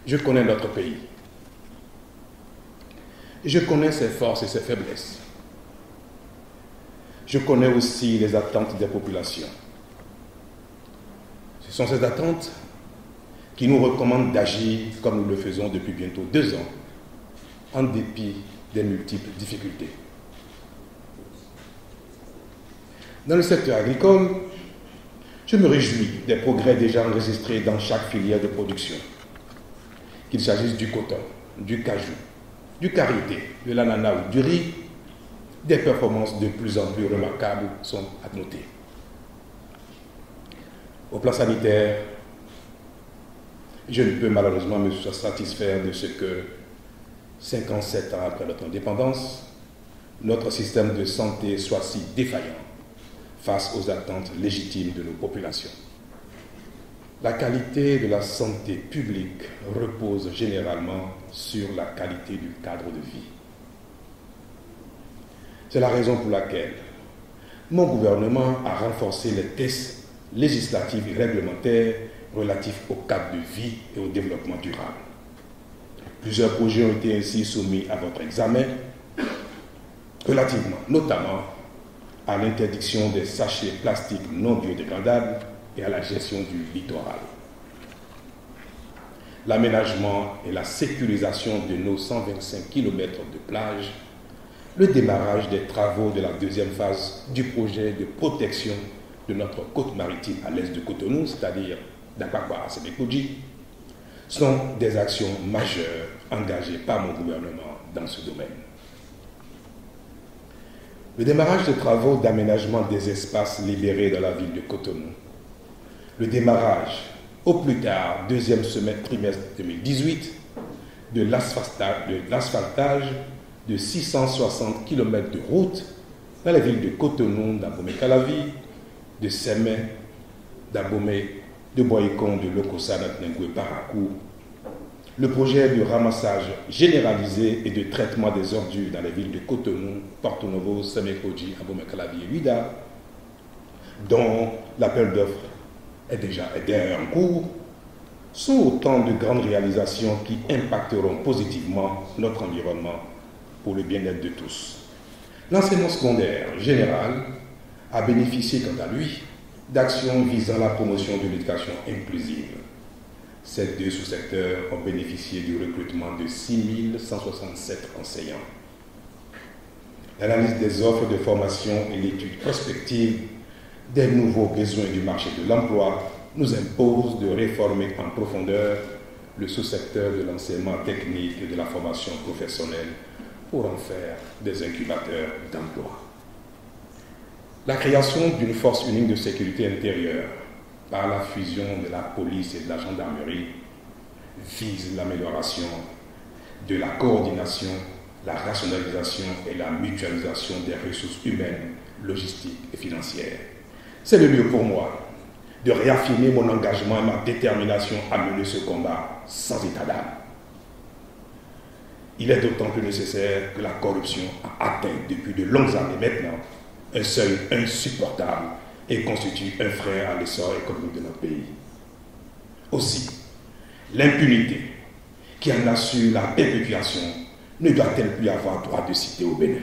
Je connais notre pays. Je connais ses forces et ses faiblesses. Je connais aussi les attentes des populations. Ce sont ces attentes qui nous recommandent d'agir comme nous le faisons depuis bientôt 2 ans, en dépit des multiples difficultés. Dans le secteur agricole, je me réjouis des progrès déjà enregistrés dans chaque filière de production, qu'il s'agisse du coton, du cajou, du karité, de l'ananas ou du riz. Des performances de plus en plus remarquables sont à noter. Au plan sanitaire, je ne peux malheureusement me satisfaire de ce que 57 ans après notre indépendance, notre système de santé soit si défaillant face aux attentes légitimes de nos populations. La qualité de la santé publique repose généralement sur la qualité du cadre de vie. C'est la raison pour laquelle mon gouvernement a renforcé les tests législatifs et réglementaires relatifs au cadre de vie et au développement durable. Plusieurs projets ont été ainsi soumis à votre examen, relativement notamment à l'interdiction des sachets plastiques non biodégradables et à la gestion du littoral. L'aménagement et la sécurisation de nos 125 km de plage, le démarrage des travaux de la 2e phase du projet de protection de notre côte maritime à l'est de Cotonou, c'est-à-dire d'Akwakwa à Sémékodji, sont des actions majeures engagées par mon gouvernement dans ce domaine. Le démarrage des travaux d'aménagement des espaces libérés dans la ville de Cotonou, le démarrage au plus tard 2e trimestre 2018 de l'asphaltage de 660 km de route dans les villes de Cotonou, d'Abomey-Calavi, de Sémé, d'Abomey, de Boycon, de Lokossa, d'Atnengoué, Parakou. Le projet de ramassage généralisé et de traitement des ordures dans les villes de Cotonou, Porto Novo, Sémékodji, Abomey-Calavi et Ouida, dont l'appel d'offres est déjà en cours, sont autant de grandes réalisations qui impacteront positivement notre environnement pour le bien-être de tous. L'enseignement secondaire général a bénéficié quant à lui d'actions visant la promotion de l'éducation inclusive. Ces 2 sous-secteurs ont bénéficié du recrutement de 6167 enseignants. L'analyse des offres de formation et l'étude prospective des nouveaux besoins du marché de l'emploi nous impose de réformer en profondeur le sous-secteur de l'enseignement technique et de la formation professionnelle pour en faire des incubateurs d'emploi. La création d'une force unique de sécurité intérieure par la fusion de la police et de la gendarmerie vise l'amélioration de la coordination, la rationalisation et la mutualisation des ressources humaines, logistiques et financières. C'est le lieu pour moi de réaffirmer mon engagement et ma détermination à mener ce combat sans état d'âme. Il est d'autant plus nécessaire que la corruption a atteint depuis de longues années maintenant un seuil insupportable et constitue un frein à l'essor économique de notre pays. Aussi, l'impunité qui en assure la perpétuation ne doit-elle plus avoir droit de cité au Bénin.